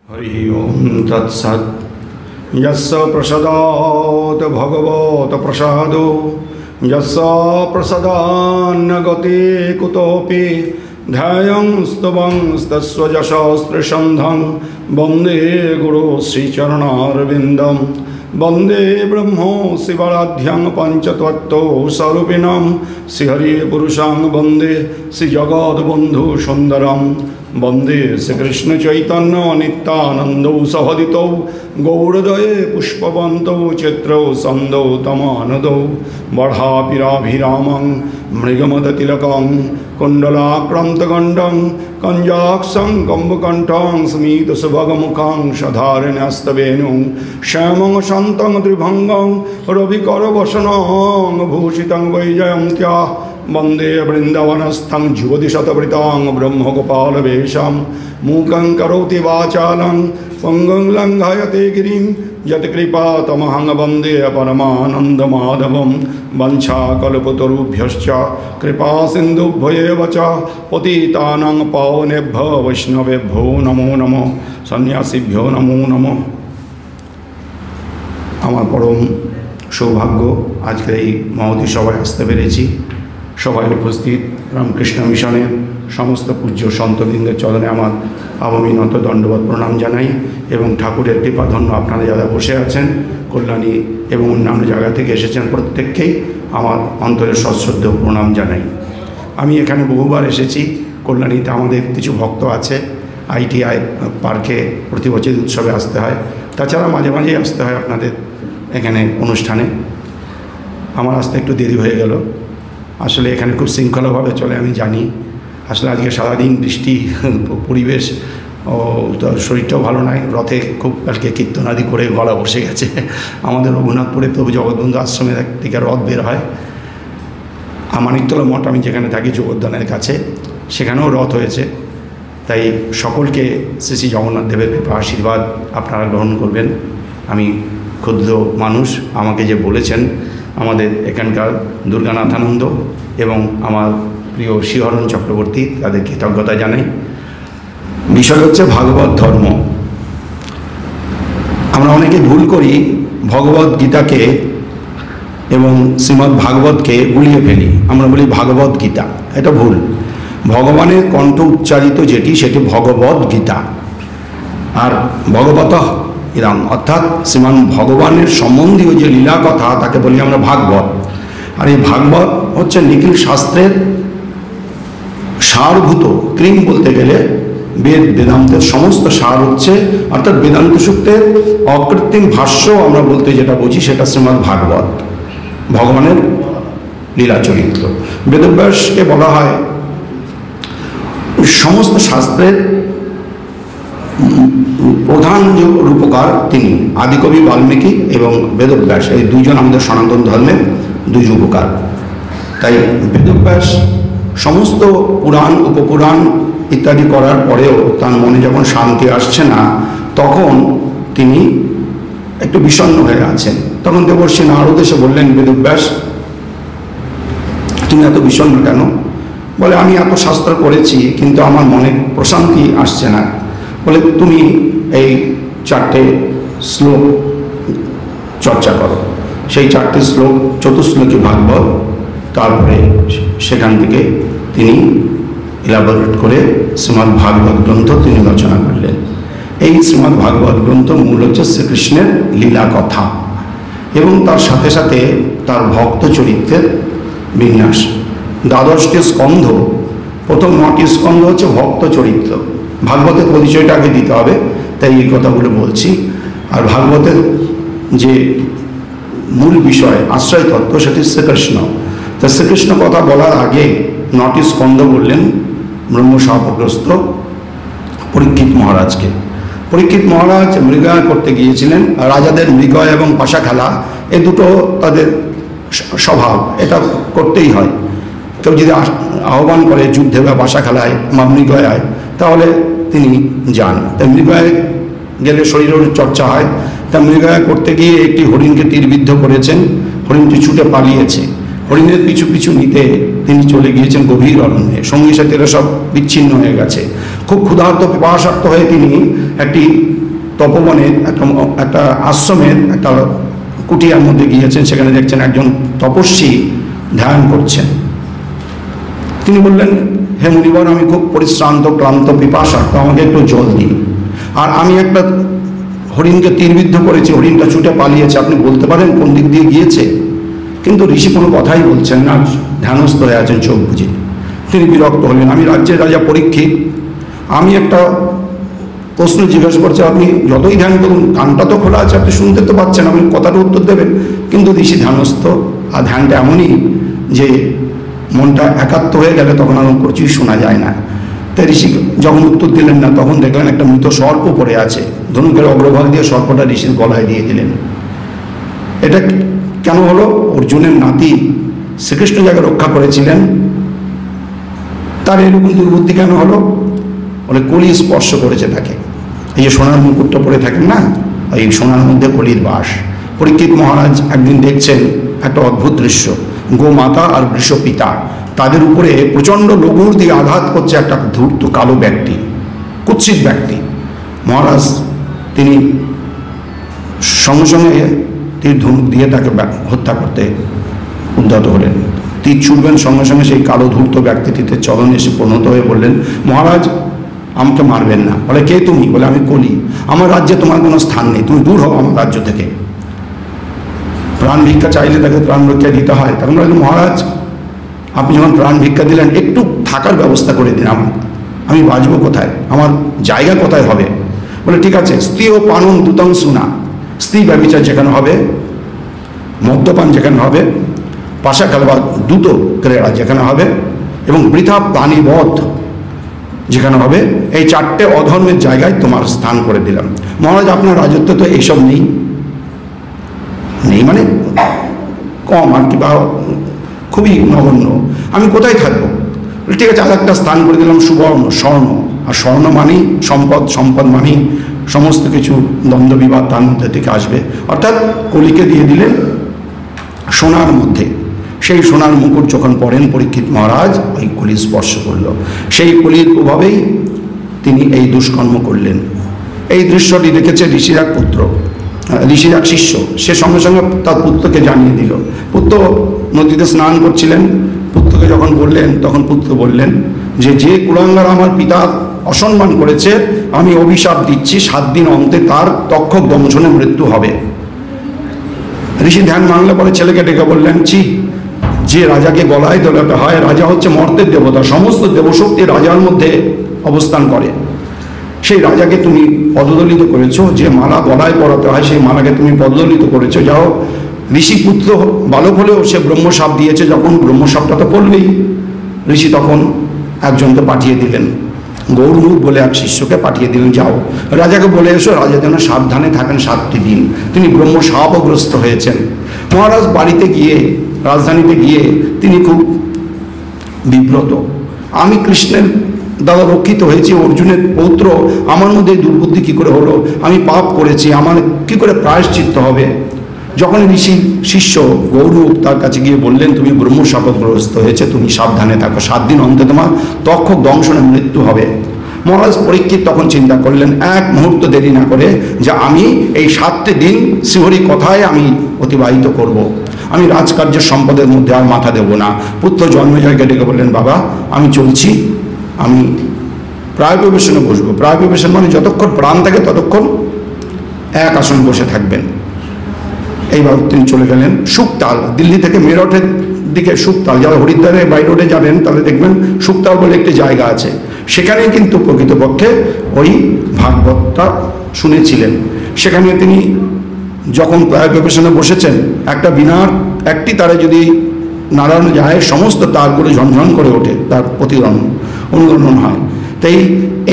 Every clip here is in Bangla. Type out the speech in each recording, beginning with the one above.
हरि ओम तत्सत् यस्य प्रसादात् भगवत प्रसादो यस्य प्रसादान्न गति कुतोऽपि ध्यायं स्तवं तस्य यशस्त्रिसन्धं वन्दे गुरु श्रीचरणारविन्दं वन्दे ब्रह्मो शिवाराध्यं पञ्चतत्त्व स्वरूपिणं श्रीहरिपुरुषं वन्दे श्रीजगद्बन्धु सुन्दरं वन्दे श्रीकृष्ण चैतन्य नित्यानन्दौ सहदितौ गौरदये पुष्पवन्तौ चित्रौ सन्दौ तमानदौ बर्हापिराभिरामं मृगमदतिलकं कुण्डलाक्रान्तगण्डं कञ्जाक्षं कम्बकण्ठं स्मितसुभगमुखं सधारिण्यस्तवेणुं श्यामं शान्तं त्रिभङ्गं रविकरवसनं भूषितं वैजयन्त्या वन्दे वृन्दावनस्थं युवतिशतवृतां ब्रह्मगोपालवेशं मूकं करोति वाचालं पङ्गुं लङ्घयते गिरिं यत्कृपातमहं वन्दे परमानन्दमाधवं वञ्छाकल्पतरुभ्यश्च कृपासिन्धुभ्येव च पतितानां पावनेभ्यो वैष्णवेभ्यो नमो नमः सन्यासीभ्यो नमो नमः। আমার পরম সৌভাগ্য আজকের এই মহতী সভায় আসতে পেরেছি। সবাই উপস্থিত রামকৃষ্ণ মিশনের সমস্ত পূজ্য সন্তবৃন্দের চরণে আমার আবমিনত দণ্ডবত প্রণাম জানাই এবং ঠাকুরের কৃপাধন্য আপনারা যারা বসে আছেন কল্যাণী এবং অন্যান্য জায়গা থেকে এসেছেন প্রত্যেককেই আমার অন্তরের সশ্রদ্ধ প্রণাম জানাই। আমি এখানে বহুবার এসেছি। কল্যাণীতে আমাদের কিছু ভক্ত আছে। ITI পার্কে প্রতি বছর উৎসবে আসতে হয়, তাছাড়া মাঝে মাঝেই আসতে হয় আপনাদের এখানে অনুষ্ঠানে। আমার আসতে একটু দেরি হয়ে গেল। আসলে এখানে খুব শৃঙ্খলাভাবে চলে আমি জানি। আসলে আজকে সারাদিন বৃষ্টি পরিবেশ ও তো শরীরটাও ভালো নয়। রথে খুব কালকে কীর্তনাদি করে গলা বসে গেছে। আমাদের রঘুনাথপুরে প্রভু জগৎবন্ধু আশ্রমের থেকে রথ বের হয়। মানিকতলা মঠ আমি যেখানে থাকি জগদ্দানের কাছে, সেখানেও রথ হয়েছে। তাই সকলকে শ্রী শ্রী জগন্নাথ দেবের কৃপা আশীর্বাদ আপনারা গ্রহণ করবেন। আমি ক্ষুদ্র মানুষ, আমাকে যে বলেছেন আমাদের এখানকার দুর্গানাথানন্দ এবং আমার প্রিয় শ্রীহরণ চক্রবর্তী, তাদের কৃতজ্ঞতা জানাই। বিষয় হচ্ছে ভাগবত ধর্ম। আমরা অনেকে ভুল করি, ভগবত গীতাকে এবং শ্রীমদ্ ভাগবতকে গুলিয়ে ফেলি। আমরা বলি ভাগবত গীতা, এটা ভুল। ভগবানের কণ্ঠ উচ্চারিত যেটি সেটি ভগবত গীতা, আর ভগবত ইরাম অর্থাৎ শ্রীমান ভগবানের সম্বন্ধীয় যে লীলা কথা তাকে বলি আমরা ভাগবত। আর এই ভাগবত হচ্ছে নিখিল শাস্ত্রের সারভূত। ক্রিম বলতে গেলে বেদ বেদান্তের সমস্ত সার হচ্ছে, অর্থাৎ বেদান্ত সূক্তের অকৃত্রিম ভাষ্য আমরা বলতে যেটা বুঝি সেটা শ্রীমদ্ ভাগবত, ভগবানের লীলা চরিত্র। বেদব্যাসকে বলা হয় সমস্ত শাস্ত্রের প্রধান যে রূপকার তিনি। আদিকবি বাল্মীকি এবং বেদব্যাস এই দুইজন আমাদের সনাতন ধর্মের দুই রূপকার। তাই বেদব্যাস সমস্ত পুরাণ উপপুরাণ ইত্যাদি করার পরেও তার মনে যখন শান্তি আসছে না, তখন তিনি একটু বিষণ্ণ হয়ে আছেন। তখন দেবর্ষি নারদ এসে বললেন, বেদব্যাস তুমি এত বিষণ্ণ কেন? বলে, আমি এত শাস্ত্র করেছি কিন্তু আমার মনে প্রশান্তি আসছে না। বলে, তুমি এই 4টে শ্লোক চর্চা করো। সেই 4টে শ্লোক চতুশ্লোকী ভাগবত। তারপরে সেখান থেকে তিনি ইলাবোরেট করে শ্রীমদ্ ভাগবত গ্রন্থ তিনি রচনা করলেন। এই শ্রীমদ্ ভাগবত গ্রন্থ মূল হচ্ছে শ্রীকৃষ্ণের লীলা কথা এবং তার সাথে সাথে তার ভক্ত চরিত্রের বিন্যাস। 12টি স্কন্ধ, প্রথম 9টি স্কন্ধ হচ্ছে ভক্ত চরিত্র। ভাগবতের পরিচয়টা আগে দিতে হবে, তাই এই কথাগুলো বলছি। আর ভাগবতের যে মূল বিষয় আশ্রয় তত্ত্ব সেটি শ্রীকৃষ্ণ। তা শ্রীকৃষ্ণ কথা বলার আগে 9টি স্কন্ধ বললেন ব্রহ্মশাপগ্রস্ত পরীক্ষিত মহারাজকে। পরীক্ষিত মহারাজ মৃগয়া করতে গিয়েছিলেন। রাজাদের মৃগয় এবং পাশা খেলা এ দুটো তাদের স্বভাব, এটা করতেই হয়। কেউ যদি আহ্বান করে যুদ্ধে বা পাশা খেলায় বা মৃগয়ায়, তাহলে তিনি যান। তাই মৃগয়ায় গেলে শরীরের চর্চা হয়। তা মৃগয়া করতে গিয়ে একটি হরিণকে তীরবিদ্ধ করেছেন। হরিণটি ছুটে পালিয়েছে। হরিণের পিছু পিছু নিতে তিনি চলে গিয়েছেন গভীর অরণ্যে। সঙ্গী সাথীরা সব বিচ্ছিন্ন হয়ে গেছে। খুব ক্ষুধার্ত পিপাসার্ত হয়ে তিনি একটি তপবনের একটা আশ্রমের একটা কুটিয়ার মধ্যে গিয়েছেন। সেখানে দেখছেন একজন তপস্বী ধ্যান করছেন। তিনি বললেন, হে মুনিবর, আমি খুব পরিশ্রান্ত, ক্লান্ত, পিপাসার্ত, আমাকে একটু জল দিন। আর আমি একটা হরিণকে তীরবিদ্ধ করেছি, হরিণটা ছুটে পালিয়েছে, আপনি বলতে পারেন কোন দিক দিয়ে গিয়েছে? কিন্তু ঋষি কোনো কথাই বলছেন না, ধ্যানস্থ হয়ে আছেন চোখ বুঝে। তিনি বিরক্ত হলেন। আমি রাজ্যের রাজা পরীক্ষিত, আমি একটা প্রশ্ন জিজ্ঞাসা করছি, আপনি যতই ধ্যান করুন, কানটা তো খোলা আছে, আপনি শুনতে তো পাচ্ছেন, আপনি কথাটা উত্তর দেবেন। কিন্তু ঋষি ধ্যানস্থ, আর ধ্যানটা এমনই যে মনটা একাত্ম হয়ে গেলে তখন আর কিছুই শোনা যায় না। তাই ঋষি যখন উত্তর দিলেন না, তখন দেখলেন একটা মৃত সর্প পড়ে আছে। ধনুকের অগ্রভাগ দিয়ে সর্পটা ঋষির গলায় দিয়ে দিলেন। এটা কেন হলো? অর্জুনের নাতি শ্রীকৃষ্ণ যাকে রক্ষা করেছিলেন, তার এরকম দুর্বুদ্ধি কেন হলো? বলে কলি স্পর্শ করেছে তাকে। এই যে সোনার মুকুটটা পরে থাকেন না, এই সোনার মধ্যে কলির বাস। পরীক্ষিত মহারাজ একদিন দেখছেন একটা অদ্ভুত দৃশ্য। গোমাতা আর বৃষপিতা, তাদের উপরে প্রচণ্ড লঘুর দিয়ে আঘাত করছে একটা ধূর্ত কালো ব্যক্তি, কুৎসিত ব্যক্তি। মহারাজ তিনি সঙ্গে সঙ্গে তীর ধনুক দিয়ে তাকে হত্যা করতে উদ্যত হলেন। তীর ছুড়বেন, সঙ্গে সঙ্গে সেই কালো ধূর্ত ব্যক্তিটিতে চরণে এসে পরিণত হয়ে বললেন, মহারাজ আমাকে মারবেন না। বলে, কে তুমি? বলে, আমি কলি, আমার রাজ্যে তোমার কোনো স্থান নেই, তুমি দূর হও আমার রাজ্য থেকে। প্রাণ ভিক্ষা চাইলে তাকে প্রাণ ভিক্ষা দিতে হয়। তখন বললেন, মহারাজ আপনি যখন প্রাণ ভিক্ষা দিলেন, একটু থাকার ব্যবস্থা করে দিন, আমি বাঁচবো কোথায়, আমার জায়গা কোথায় হবে? বলে, ঠিক আছে, স্ত্রী ও পানন দুতং শুনা, স্ত্রী ব্যভিচার যেখানে হবে, মদ্যপান যেখানে হবে, পাশা খেলা বা দ্রুত ক্রীড়া যেখানে হবে, এবং বৃথা প্রাণীবধ যেখানে হবে, এই চারটে অধর্মের জায়গায় তোমার স্থান করে দিলাম। মহারাজ আপনার রাজত্ব তো এইসব নেই, নেই মানে কম আর কি, বা খুবই নগণ্য, আমি কোথায় থাকবো? ঠিক আছে, আর একটা স্থান করে দিলাম সুবর্ণ, স্বর্ণ। আর স্বর্ণ মানেই সম্পদ, সম্পদ মানেই সমস্ত কিছু দ্বন্দ্ব বিবাদ তার মধ্যে থেকে আসবে। অর্থাৎ কলিকে দিয়ে দিলেন সোনার মধ্যে। সেই সোনার মুকুট যখন পড়েন পরীক্ষিত মহারাজ, ওই কলি স্পর্শ করল। সেই কলির প্রভাবেই তিনি এই দুষ্কর্ম করলেন। এই দৃশ্যটি দেখেছে ঋষির এক পুত্র, ঋষির এক শিষ্য। সে সঙ্গে সঙ্গে তার পুত্রকে জানিয়ে দিল। পুত্র নদীতে স্নান করছিলেন, পুত্রকে যখন বললেন, তখন পুত্র বললেন যে কুলাঙ্গার আমার পিতার অসম্মান করেছে, আমি অভিশাপ দিচ্ছি, 7 দিন অন্তে তার তক্ষক দংশনে মৃত্যু হবে। ঋষি ধ্যান মানলে পরে ছেলেকে ডেকে বললেন, যে রাজাকে গলায় দোলাতে হয়, রাজা হচ্ছে মর্তের দেবতা, সমস্ত দেবশক্তি রাজার মধ্যে অবস্থান করে। সেই রাজাকে তুমি পদদলিত করেছো, যে মালা গলায় পরাতে হয় সেই মালাকে তুমি পদদলিত করেছো। যাও, ঋষি পুত্র বালক হলেও সে ব্রহ্মসাপ দিয়েছে, যখন ব্রহ্মসাপটা তো পড়বেই। ঋষি তখন একজনকে পাঠিয়ে দিলেন, গৌরমুখ বলে এক শিষ্যকে পাঠিয়ে দিলেন, যাও রাজাকে বলে এসো, রাজা যেন সাবধানে থাকেন 7টি দিন, তিনি ব্রহ্মসাপগ্রস্ত হয়েছেন। মহারাজ বাড়িতে গিয়ে, রাজধানীতে গিয়ে তিনি খুব বিব্রত। আমি কৃষ্ণের দ্বারা রক্ষিত হয়েছি, অর্জুনের পৌত্র, আমার মধ্যে দুর্বুদ্ধি কী করে হলো? আমি পাপ করেছি, আমার কী করে প্রায়শ্চিত্ত হবে? যখন ঋষি শিষ্য গৌরব তার কাছে গিয়ে বললেন, তুমি ব্রহ্মশাপগ্রস্ত হয়েছে, তুমি সাবধানে থাকো, 7 দিন অন্তে তোমার তক্ষক দংশনে মৃত্যু হবে। মহারাজ পরীক্ষিত তখন চিন্তা করলেন, এক মুহূর্ত দেরি না করে, যে আমি এই 7টি দিন শ্রীহরি কথায় আমি অতিবাহিত করব। আমি রাজকার্যের সম্পদের মধ্যে আর মাথা দেব না। পুত্র জন্মজয়কে ডেকে বললেন, বাবা আমি চলছি, আমি প্রায় প্রবেশনে বসবো। প্রায় প্রবেশন মানে যতক্ষণ প্রাণ থাকে ততক্ষণ এক আসন বসে থাকবেন। এইবার তিনি চলে গেলেন শুকতাল, দিল্লি থেকে মেরঠের দিকে শুকতাল, যারা হরিদ্বারে বাই রোডে যাবেন তাহলে দেখবেন শুকতাল বলে একটি জায়গা আছে, সেখানে কিন্তু প্রকৃতপক্ষে ওই ভাগবতটা শুনেছিলেন। সেখানে তিনি যখন প্রায় প্রবেশনে বসেছেন, একটা বিনার একটি তারে যদি নাড়ানো যায়, সমস্ত তারগুলো ঝনঝন করে ওঠে, তার প্রতিরণ অনুরণন হয়। তাই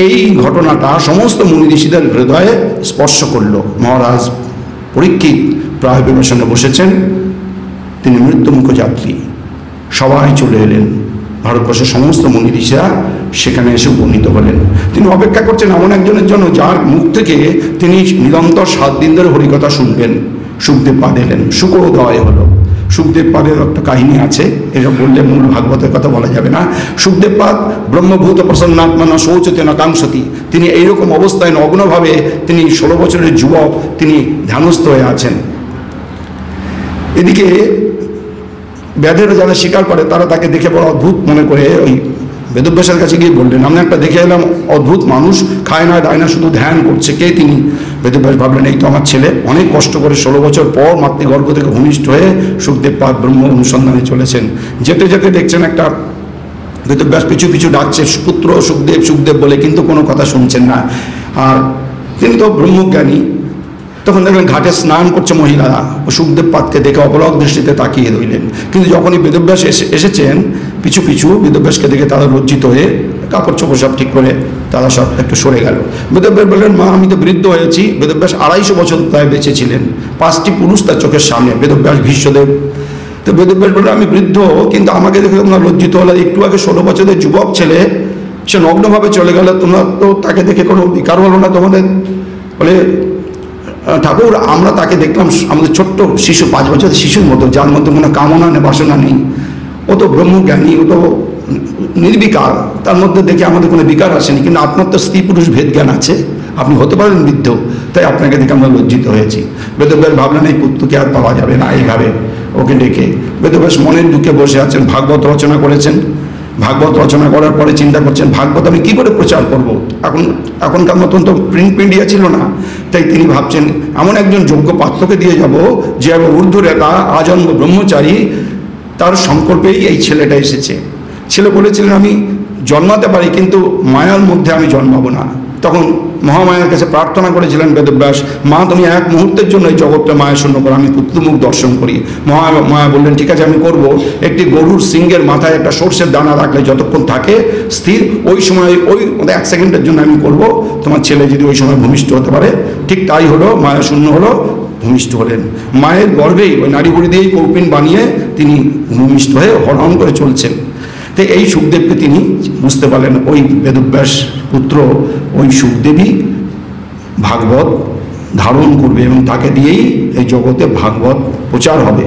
এই ঘটনাটা সমস্ত মুনি ঋষিদের হৃদয়ে স্পর্শ করল। মহারাজ পরীক্ষিত প্রায় বিবেচনে বসেছেন, তিনি মৃত্যুমুখ যাত্রী, সবাই চলে এলেন। ভারতবর্ষের সমস্ত মুনি ঋষিরা সেখানে এসে উপনীত হলেন। তিনি অপেক্ষা করছেন এমন একজনের জন্য, যার মুখ থেকে তিনি নিরন্তর 7 দিন ধরে হরিকথা শুনবেন। সুখদেব পা দিলেন, শুকোদয় হলো। সুখদেব পাদের একটা কাহিনী আছে, এসব বললে মূল ভাগবতের কথা বলা যাবে না। সুখদেব পাদ ব্রহ্মভূত প্রসন্নাত্মনা শৌচতে না কাংসতি, তিনি এইরকম অবস্থায় নগ্নভাবে তিনি 16 বছরের যুবক, তিনি ধ্যানস্থ হয়ে আছেন। এদিকে ব্যাধেরা যারা স্বীকার করে তারা তাকে দেখে বড় অদ্ভুত মনে করে ওই বেদব্যাসের কাছে গিয়ে বললেন, আমি একটা দেখে এলাম অদ্ভুত মানুষ, খায় না দায় না, শুধু ধ্যান করছে, কে তিনি? বেদব্যাস ভাবলেন এই তো আমার ছেলে, অনেক কষ্ট করে 16 বছর পর মাতৃগর্ভ থেকে ভূমিষ্ঠ হয়ে সুখদেব পাদ ব্রহ্ম অনুসন্ধানে চলেছেন। যেতে যেতে দেখছেন একটা বেদব্যাস পিছু পিছু ডাকছে পুত্র সুখদেব সুখদেব বলে, কিন্তু কোনো কথা শুনছেন না। আর তিনি তো ব্রহ্মজ্ঞানী। তখন দেখলেন ঘাটে স্নান করছে মহিলারা, সুখদেব পাদকে দেখে অপলক দৃষ্টিতে তাকিয়ে রইলেন। কিন্তু যখনই বেদব্যাস এসেছেন পিছু পিছু, বেদব্যাসকে দেখে তারা লজ্জিত হয়ে কাপড় চোপড় সব ঠিক করে তারা সব একটু সরে গেল। বেদব্যাস বললেন, মা আমি তো বৃদ্ধ হয়েছি। বেদব্যাস 250 বছর প্রায় বেঁচে ছিলেন, 5টি পুরুষ তার চোখের সামনে, বেদব্যাস ভীষ্মদেব। তো বেদব্যাস বললেন, আমি বৃদ্ধ, কিন্তু আমাকে দেখে তোমরা লজ্জিত হলো। একটু আগে 16 বছরের যুবক ছেলে, সে নগ্নভাবে চলে গেল, তোমরা তো তাকে দেখে কোনো বিকার হলো না তোমাদের? বলে, ঠাকুর আমরা তাকে দেখলাম আমাদের ছোট্ট শিশু, 5 বছরের শিশুর মতো, যার মধ্যে কোনো কামনা নেই বাসনা নেই। ও তো ব্রহ্মজ্ঞানী, ও তো নির্বিকার, তার মধ্যে দেখে আমাদের কোনো বিকার আসেনি। কিন্তু আপনার তো স্ত্রী পুরুষ ভেদ জ্ঞান আছে, আপনি হতে পারেন বৃদ্ধ, তাই আপনাকে দেখে আমরা লজ্জিত হয়েছি। বেদব্যাস ভাবলেন এই পুত্রকে আর পাওয়া যাবে না, এইভাবে ওকে ডেকে বেদব্যাস মনের দুঃখে বসে আছেন। ভাগবত রচনা করেছেন, ভাগবত রচনা করার পরে চিন্তা করছেন ভাগবত আমি কী করে প্রচার করব। এখনকার মতন তো প্রিন্ট মিডিয়া ছিল না, তাই তিনি ভাবছেন এমন একজন যোগ্য পাত্রকে দিয়ে যাব যে ঊর্ধ্বরেতা আজন্ম ব্রহ্মচারী, তার সংকল্পেই এই ছেলেটা এসেছে। ছেলে বলেছিলেন আমি জন্মাতে পারি, কিন্তু মায়ার মধ্যে আমি জন্মাবো না। তখন মহামায়ার কাছে প্রার্থনা করেছিলেন বেদব্যাস, মা তুমি এক মুহূর্তের জন্য এই জগৎটা মায়া শূন্য করো, আমি পুত্রমুখ দর্শন করি। মায়া বললেন ঠিক আছে আমি করব। একটি গরুর সিংহের মাথায় একটা সর্ষের দানা রাখলে যতক্ষণ থাকে স্থির, ওই সময় ওই 1 সেকেন্ডের জন্য আমি করব, তোমার ছেলে যদি ওই সময় ভূমিষ্ঠ হতে পারে। ঠিক তাই হলো, মায়া শূন্য হলো, ভূমিষ্ঠ হলেন। মায়ের গর্ভেই ওই নাড়িভুড়ি দিয়েই কৌপিন বানিয়ে তিনি ভূমিষ্ঠ হয়ে হরণ করে চলছেন। তো এই সুখদেবকে তিনি বুঝতে পারলেন ওই বেদব্যাস পুত্র, ওই সুখদেবী ভাগবত ধারণ করবে এবং তাকে দিয়েই এই জগতে ভাগবত প্রচার হবে।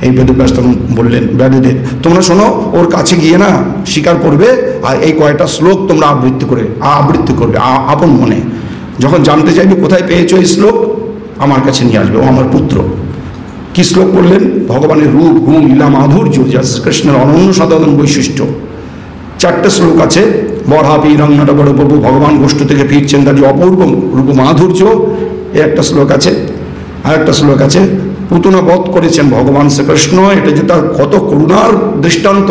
এই বেদব্যাস তখন বললেন ব্যাদেদের, তোমরা শোনো, ওর কাছে গিয়ে না স্বীকার করবে আর এই কয়টা শ্লোক তোমরা আবৃত্তি করবে আপন মনে। যখন জানতে চাইবে কোথায় পেয়েছো এই শ্লোক, আমার কাছে নিয়ে আসবে, ও আমার পুত্র। কি শ্লোক বললেন? ভগবানের রূপ গুণ লীলা মাধুর্য, যা কৃষ্ণের অনন্য সাধারণ বৈশিষ্ট্য। 4টে শ্লোক আছে। বরাপি রঙ্গনাটা বড় প্রভু ভগবান গোষ্ঠ থেকে ফিরছেন, তার যে অপূর্ব রূপ মাধুর্য, এ একটা শ্লোক আছে। আর একটা শ্লোক আছে পুতনা বধ করেছেন ভগবান শ্রীকৃষ্ণ, এটা যে তার কত করুণার দৃষ্টান্ত,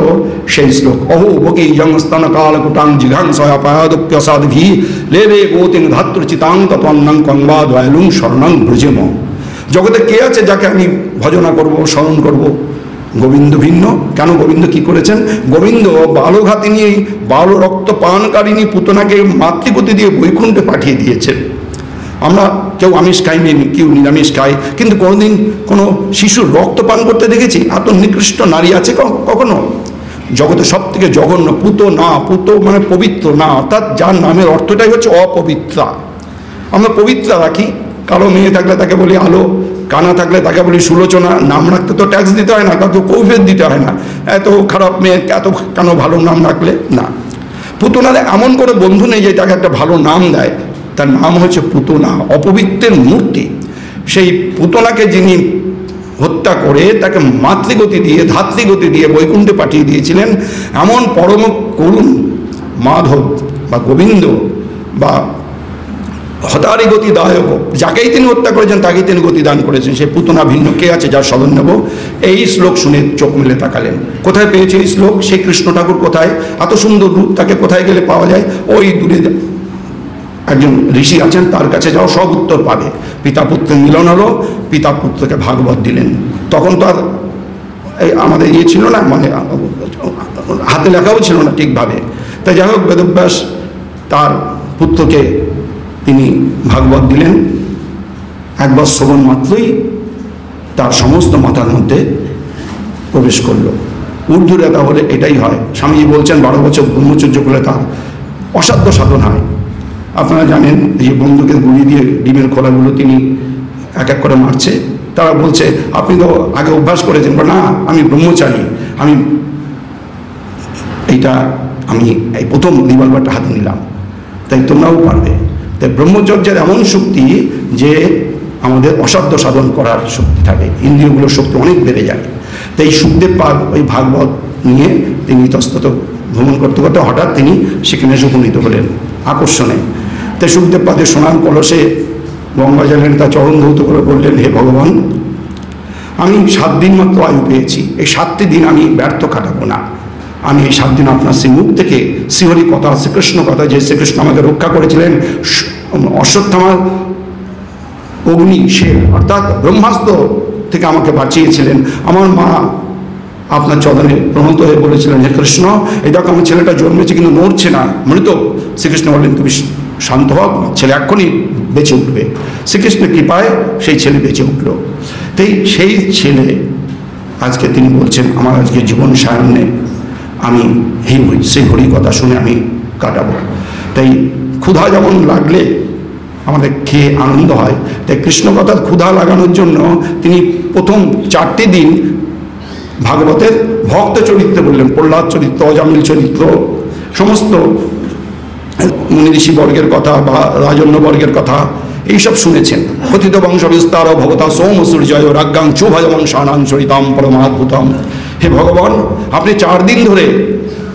সেই শ্লোক। অহো বকি জংস্তান কাল কুটাং জিঘাংসয়া পায়াদুক্য সাধভি লেবে গোতিং ধাত্রচিতাং তত্ত্বন্নং কংবা দয়ালুং শরণং ব্রজেম। জগতে কে আছে যাকে আমি ভজনা করব, স্মরণ করব? গোবিন্দ ভিন্ন। কেন? গোবিন্দ কি করেছেন? গোবিন্দ বালঘাতিনী, বাল রক্ত পানকারিণী পুতনাকে মাতৃগতি দিয়ে বৈকুণ্ঠে পাঠিয়ে দিয়েছেন। আমরা কেউ আমিষ খাই, কেউ নিরামিষ খাই, কিন্তু কোনোদিন কোনো শিশুর রক্ত পান করতে দেখেছি? এত নিকৃষ্ট নারী আছে কখনো? জগতে সব থেকে জঘন্য পুত না, পুত মানে পবিত্র না, অর্থাৎ যার নামের অর্থটাই হচ্ছে অপবিত্রা। আমরা পবিত্রা রাখি, কালো মেয়ে থাকলে তাকে বলি আলো, কানা থাকলে তাকে বলি সুলোচনা। নাম রাখতে তো ট্যাক্স দিতে হয় না, কাউকে কৈফিয়ত দিতে হয় না, এত খারাপ মেয়ে এত কেন ভালো নাম রাখলে না। পুতনার এমন করে বন্ধু নেই যে তাকে একটা ভালো নাম দেয়, তার নাম হচ্ছে পুতনা, অপবিত্রের মূর্তি। সেই পুতনাকে যিনি হত্যা করে তাকে মাতৃগতি দিয়ে ধাত্রীগতি দিয়ে বৈকুণ্ঠে পাঠিয়ে দিয়েছিলেন, এমন পরম করুণ মাধব বা গোবিন্দ বা হতারি গতিদায়ক, যাকেই তিনি হত্যা করেছেন তাকেই তিনি গতিদান করেছেন। সেই পুতনা ভিন্ন কে আছে যার স্মরণ নেব? এই শ্লোক শুনে চোখ মেলে তাকালেন। কোথায় পেয়েছে এই শ্লোক? সেই কৃষ্ণ ঠাকুর কোথায়? এত সুন্দর রূপ তাকে কোথায় গেলে পাওয়া যায়? ওই দূরে একজন ঋষি আছেন, তার কাছে যাও, সব উত্তর পাবে। পিতা পুত্রের মিলন হলো, পিতা পুত্রকে ভাগবত দিলেন। তখন তো আর এই আমাদের ইয়ে ছিল না, মানে হাতে লেখাও ছিল না ঠিকভাবে। তাই যাই হোক, বেদব্যাস তার পুত্রকে তিনি ভাগবত দিলেন। একবার শ্রবণ মাত্রই তার সমস্ত মাথার মধ্যে প্রবেশ করল। ঊর্ধ্বরেতা বলে এটাই হয়। স্বামীজি বলছেন 12 বছর ব্রহ্মচর্য করলে তার অসাধ্য সাধন হয়। আপনারা জানেন, এই বন্দুকের গুলি দিয়ে ডিমের খোলাগুলো তিনি এক এক করে মারছে, তারা বলছে আপনি তো আগে অভ্যাস করেছেন, বা না আমি ব্রহ্মচারী, আমি এই প্রথম রিভলভারটা হাতে নিলাম, তাই তোমরাও পারবে। তাই ব্রহ্মচর্যের এমন শক্তি যে আমাদের অসাধ্য সাধন করার শক্তি থাকে, ইন্দ্রিয়গুলোর শক্তি অনেক বেড়ে যায়। তাই সুখদেব পাদ ওই ভাগবত নিয়ে তিনি ইতস্তত ভ্রমণ করতে করতে হঠাৎ তিনি সেখানে এসে উপনীত হলেন আকর্ষণে। তাই সুখদেব পাদের সোনার কলসে গঙ্গা জলেন তার চরণ ধৌত করে বললেন, হে ভগবান, আমি 7 দিন মাত্র আয়ু পেয়েছি, এই 7টি দিন আমি ব্যর্থ কাটাবো না। আমি এই 7 দিন আপনার শ্রীমুখ থেকে শ্রীহরি কথা, শ্রীকৃষ্ণ কথা, যে শ্রীকৃষ্ণ আমাকে রক্ষা করেছিলেন অশ্বত্থামার অগ্নি শেল অর্থাৎ ব্রহ্মাস্ত্র থেকে আমাকে বাঁচিয়েছিলেন। আমার মা আপনার চরণে প্রণত হয়ে বলেছিলেন, হে কৃষ্ণ, এই দেখো আমার ছেলেটা জন্মেছে কিন্তু নড়ছে না, মৃত। শ্রীকৃষ্ণ বললেন, তুমি শান্ত হও, ছেলে এক্ষুনি বেঁচে উঠবে। শ্রীকৃষ্ণের কৃপায় সেই ছেলে বেঁচে উঠল। তাই সেই ছেলে আজকে তিনি বলছেন, আমার আজকে জীবন সায়ান্নে আমি সেই হরি কথা শুনে আমি কাটাবো। তাই ক্ষুধা যেমন লাগলে আমাদের খেয়ে আনন্দ হয়, তাই কৃষ্ণ কথার ক্ষুধা লাগানোর জন্য তিনি প্রথম 4টি দিন ভাগবতের ভক্ত চরিত্রে বললেন, প্রহ্লাদ চরিত্র, অজামিল চরিত্র, সমস্ত মুনি ঋষি বর্গের কথা বা রাজন্য বর্গের কথা এইসব শুনেছেন। কথিত বংশ বিস্তার ভগতা সোম সূর্যয় রাজ্ঞাং চুভয়মন শানাং চরিতাম পরমাদ্ভুতম। হে ভগবান, আপনি 4 দিন ধরে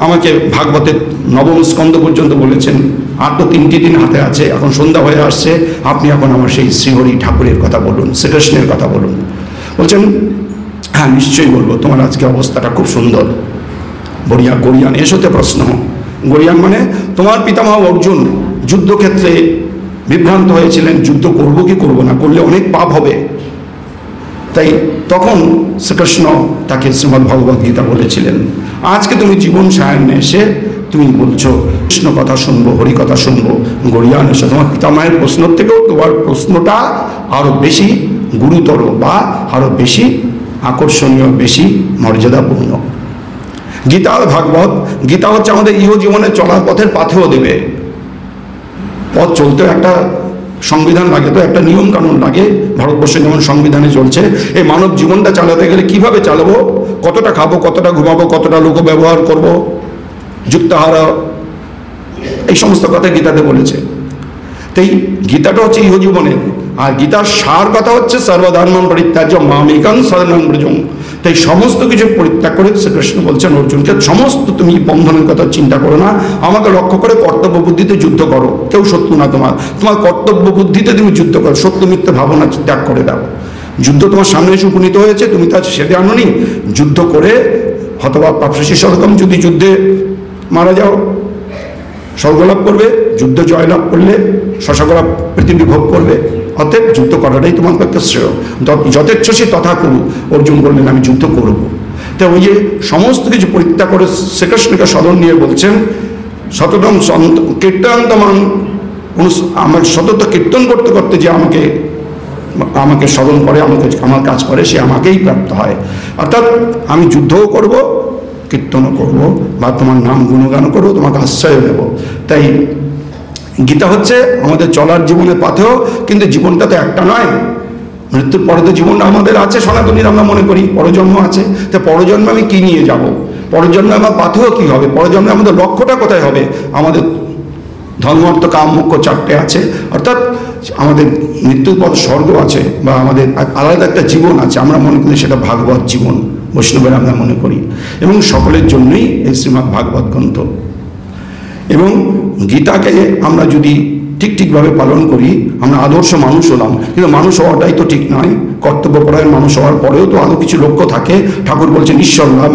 আমাকে ভাগবতের 9ম স্কন্ধ পর্যন্ত বলেছেন, আর তো 3টি দিন হাতে আছে, এখন সন্ধ্যা হয়ে আসছে, আপনি এখন আমার সেই শ্রীহরি ঠাকুরের কথা বলুন, শ্রীকৃষ্ণের কথা বলুন। বলছেন, হ্যাঁ নিশ্চয়ই বলবো, তোমার আজকে অবস্থাটা খুব সুন্দর। গরিয়ান এসোতে প্রশ্ন, গরিয়ান মানে তোমার পিতামহ অর্জুন যুদ্ধক্ষেত্রে বিভ্রান্ত হয়েছিলেন, যুদ্ধ করবো কি করবো না, করলে অনেক পাপ হবে। তাই তখন শ্রীকৃষ্ণ তাকে শ্রীমদ্ ভগবদ্ গীতা বলেছিলেন। আজকে তুমি জীবন সায়ান্নে এসে তুমি বলছো কৃষ্ণ কথা শুনবো, হরি কথা শুনবো, গরিয়ান এসে তোমার পিতামহের প্রশ্ন থেকেও তোমার প্রশ্নটা আরো বেশি গুরুতর বা আরো বেশি আকর্ষণীয়, বেশি মর্যাদাপূর্ণ। গীতা আর ভাগবত, গীতা হচ্ছে আমাদের ইহ জীবনে চলার পথের পাথেও দেবে। পথ চলতে একটা সংবিধান লাগে, তো একটা নিয়ম কানুন লাগে। ভারতবর্ষে যেমন সংবিধানে চলছে, এই মানব জীবনটা চালাতে গেলে কিভাবে চালাবো, কতটা খাবো, কতটা ঘুমাবো, কতটা লোক ব্যবহার করবো, যুক্তাহার, এই সমস্ত কথা গীতাতে বলেছে। তাই গীতাটা হচ্ছে ইহ জীবনের, আর গীতার সার কথা হচ্ছে সর্বধর্মং পরিত্যাজ্য মামেকং শরণং ব্রজং। তাই সমস্ত কিছু পরিত্যাগ করে শ্রীকৃষ্ণ বলছেন অর্জুনকে, সমস্ত তুমি বন্ধনের কথা চিন্তা করো না, আমাকে লক্ষ্য করে কর্তব্য বুদ্ধিতে যুদ্ধ করো। কেউ শত্রু না, তোমার কর্তব্য বুদ্ধিতে তুমি যুদ্ধ করো, সত্য মিথ্যে ভাবনা ত্যাগ করে দাও। যুদ্ধ তোমার সামনে এসে উপনীত হয়েছে, তুমি তা সেটা আনোনি, যুদ্ধ করে হতবা পাপশী স্বর্গম, যদি যুদ্ধে মারা যাও স্বর্গলাভ করবে, যুদ্ধ জয়লাভ করলে শশাকলা পৃথিবী ভোগ করবে। অতএব যুদ্ধ করাটাই তোমার পক্ষে শ্রেয়, যথেচ্ছসী তথা করু। অর্জুন বললেন আমি যুদ্ধ করব। তো ওই যে সমস্ত কিছু পরিত্যাগ করে শ্রীকৃষ্ণকে স্মরণ নিয়ে বলছেন, সততম কীর্তনতমান, আমার সতত কীর্তন করতে করতে যে আমাকে স্মরণ করে, আমার কাজ করে, সে আমাকেই প্রাপ্ত হয়। অর্থাৎ আমি যুদ্ধও করব, কীর্তনও করব, বা তোমার নাম গুণগানও করবো, তোমাকে আশ্রয় দেব। তাই গীতা হচ্ছে আমাদের চলার জীবনের পাথেও। কিন্তু জীবনটা তো একটা নয়, মৃত্যুর পরে তো জীবনটা আমাদের আছে, সনাতনীর আমরা মনে করি পরজন্ম আছে। তো পরজন্মে আমি কী নিয়ে যাব, পরজন্মে আমার পাথেও কী হবে, পরজন্মে আমাদের লক্ষ্যটা কোথায় হবে। আমাদের ধর্ম অর্থ কাম মোক্ষ 4টে আছে, অর্থাৎ আমাদের মৃত্যুর পর স্বর্গ আছে, বা আমাদের আলাদা একটা জীবন আছে। আমরা মনে করি সেটা ভাগবত জীবন, বৈষ্ণবের আমরা মনে করি, এবং সকলের জন্যই এই শ্রীমদ্ ভাগবত গ্রন্থ। এবং গীতাকে আমরা যদি ঠিকভাবে পালন করি, আমরা আদর্শ মানুষ হলাম। কিন্তু মানুষ হওয়াটাই তো ঠিক নয়, কর্তব্যপরায়ণ মানুষ হওয়ার পরেও তো আরও কিছু লক্ষ্য থাকে। ঠাকুর বলছেন ঈশ্বর লাভ,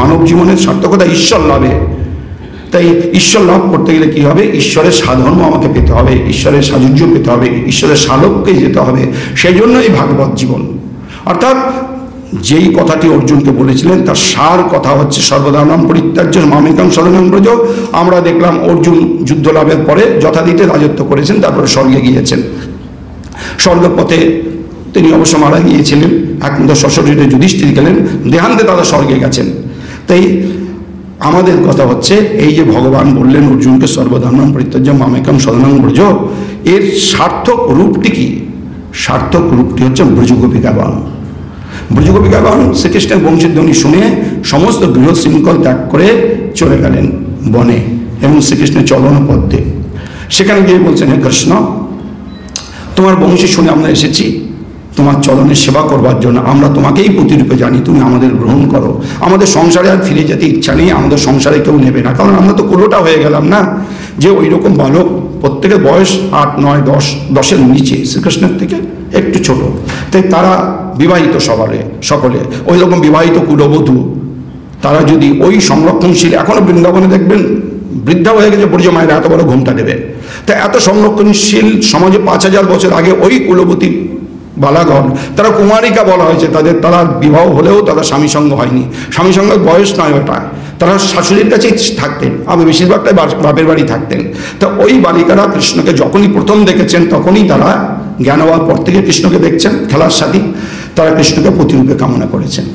মানব জীবনের সার্থকতা ঈশ্বর লাভে। তাই ঈশ্বর লাভ করতে গেলে কী হবে, ঈশ্বরের সাধর্ম আমাকে পেতে হবে, ঈশ্বরের সাযুজ্য পেতে হবে, ঈশ্বরের সালোককে যেতে হবে। সেই জন্য এই ভাগবত জীবন। অর্থাৎ যেই কথাটি অর্জুনকে বলেছিলেন তার সার কথা হচ্ছে সর্বধর্মং পরিত্যাজ্য মামেকং শরণং ব্রজ। আমরা দেখলাম অর্জুন যুদ্ধ লাভের পরে যথারীতি রাজত্ব করেছেন, তারপরে স্বর্গে গিয়েছেন। স্বর্গপথে তিনি অবশ্য মারা গিয়েছিলেন, একমাত্র শ্বশুরে যুধিষ্ঠির গেলেন, দেহান্তে তারা স্বর্গে গেছেন। তাই আমাদের কথা হচ্ছে এই যে ভগবান বললেন অর্জুনকে সর্বধর্মং পরিত্যাজ্য মামেকং শরণং ব্রজ, এর সার্থক রূপটি কি, সার্থক রূপটি হচ্ছে ব্রজগোপিকাগণ। ব্রজগোপিকাগণ শ্রীকৃষ্ণের বংশীধ্বনি শুনে সমস্ত গৃহ শৃঙ্খল ত্যাগ করে চলে গেলেন বনে এবং শ্রীকৃষ্ণের চলন পথে। সেখানে গিয়ে বলছেন, হে কৃষ্ণ, তোমার বংশী শুনে আমরা এসেছি তোমার চলনের সেবা করবার জন্য। আমরা তোমাকেই প্রতিরূপে জানি, তুমি আমাদের গ্রহণ করো। আমাদের সংসারে আর ফিরে যেতে ইচ্ছা নেই, আমাদের সংসারে কেউ নেবে না, কারণ আমরা তো কুলোটা হয়ে গেলাম না, যে ওই রকম বালক, প্রত্যেকের বয়স 8, 9, 10-10-এর নিচে, শ্রীকৃষ্ণের থেকে একটু ছোট। তাই তারা বিবাহিত সকলে ওই রকম বিবাহিত কুলবধূ, তারা যদি ওই সংরক্ষণশীল, এখনো বৃন্দাবনে দেখবেন বৃদ্ধা হয়ে গেছে ব্রজ মায়েরা এত বড় ঘোমটা দেবে, তা এত সংরক্ষণশীল সমাজে 5000 বছর আগে ওই কুলবতী বালাগণ, তারা কুমারিকা বলা হয়েছে তাদের, তারা বিবাহ হলেও তাদের স্বামী সঙ্গ হয়নি। স্বামী সঙ্গের বয়স নয় ওটা, তারা শাশুড়ির কাছেই থাকতেন, আমি বেশিরভাগটাই বাপের বাড়ি থাকতেন। তা ওই বালিকারা কৃষ্ণকে যখনই প্রথম দেখেছেন তখনই তারা জ্ঞান হওয়ার পর থেকে কৃষ্ণকে দেখছেন খেলার সাথী, তারা কৃষ্ণকে প্রতিরূপে কামনা করেছেন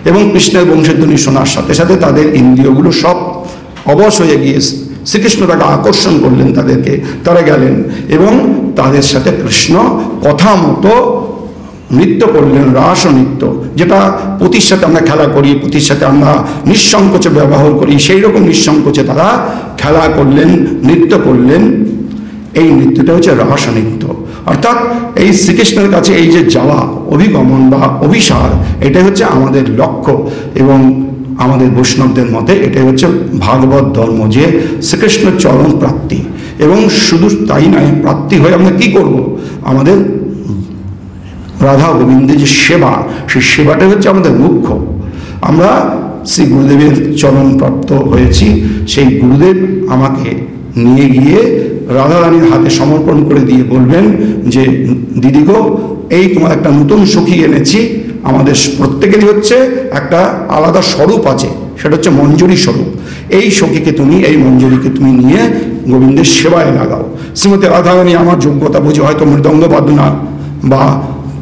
এবং কৃষ্ণের বংশধ্বনি শোনার সাথে সাথে তাদের ইন্দ্রিয়গুলো সব অবশ হয়ে গিয়েছে। শ্রীকৃষ্ণ তাকে আকর্ষণ করলেন তাদেরকে, তারা গেলেন এবং তাদের সাথে কৃষ্ণ কথা মতো নৃত্য করলেন, রাস নৃত্য, যেটা পতির সাথে আমরা খেলা করি, পতির সাথে আমরা নিঃসংকোচে ব্যবহার করি, সেই রকম নিঃসংকোচে তারা খেলা করলেন, নৃত্য করলেন। এই নৃত্যটা হচ্ছে রাস নৃত্য। অর্থাৎ এই শ্রীকৃষ্ণের কাছে এই যে যাওয়া, অভিগমন বা অভিসার, এটাই হচ্ছে আমাদের লক্ষ্য এবং আমাদের বৈষ্ণবদের মতে এটাই হচ্ছে ভাগবত ধর্ম, যে শ্রীকৃষ্ণ চরণ প্রাপ্তি। এবং শুধু তাই নয়, প্রাপ্তি হয়ে আমরা কি করব, আমাদের রাধা গোবিন্দের যে সেবা, সেই সেবাটাই হচ্ছে আমাদের মুখ্য। আমরা শ্রী গুরুদেবের চরণ প্রাপ্ত হয়েছি, সেই গুরুদেব আমাকে নিয়ে গিয়ে রাধারানীর হাতে সমর্পণ করে দিয়ে বলবেন যে দিদি গো, এই তোমার একটা নতুন সখী এনেছি। আমাদের প্রত্যেকেরই হচ্ছে একটা আলাদা স্বরূপ আছে, সেটা হচ্ছে মঞ্জুরি স্বরূপ। এই সখীকে তুমি, এই মঞ্জুরিকে তুমি নিয়ে গোবিন্দের সেবায় লাগাও। শ্রীমতী রাধারানী আমার যোগ্যতা বুঝে হয়তো মৃদঙ্গ বাদনা বা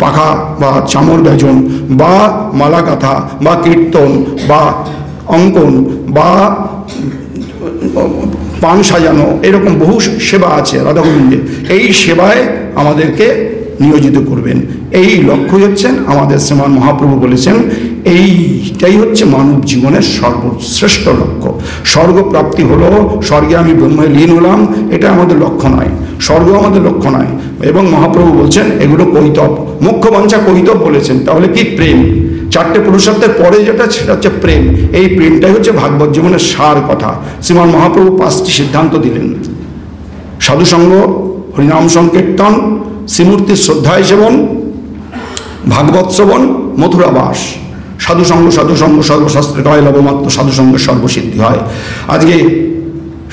পাখা বা চামর ব্যজন বা মালা গাথা বা কীর্তন বা অঙ্কন বা পান সাজানো, এরকম বহু সেবা আছে রাধা গোবিন্দের। এই সেবায় আমাদেরকে নিয়োজিত করবেন, এই লক্ষ্যই হচ্ছেন আমাদের শ্রীমান মহাপ্রভু বলেছেন, এইটাই হচ্ছে মানব জীবনের সর্বশ্রেষ্ঠ লক্ষ্য। স্বর্গপ্রাপ্তি হলো, স্বর্গে আমি ব্রহ্মে লীন হলাম, এটা আমাদের লক্ষ্য নয়, স্বর্গ আমাদের লক্ষ্য নয়। এবং মহাপ্রভু বলছেন এগুলো কৈতব, মুখ্য বাঞ্ছা কৈতব বলেছেন। তাহলে কি? প্রেম। 4টে পুরুষার্থের পরে যেটা, সেটা হচ্ছে প্রেম। এই প্রেমটাই হচ্ছে ভাগবত জীবনের সার কথা। শ্রীমান মহাপ্রভু 5টি সিদ্ধান্ত দিলেন: সাধুসঙ্গ, হরিনাম সংকীর্তন, শ্রীমূর্তির শ্রদ্ধায় সেবন, ভাগবত শ্রবণ, মথুরাবাস। সাধুসঙ্গ, সাধুসঙ্গ সর্বশাস্ত্রে কয় লবমাত্র, সাধুসঙ্গের সর্বসিদ্ধি হয়। আজকে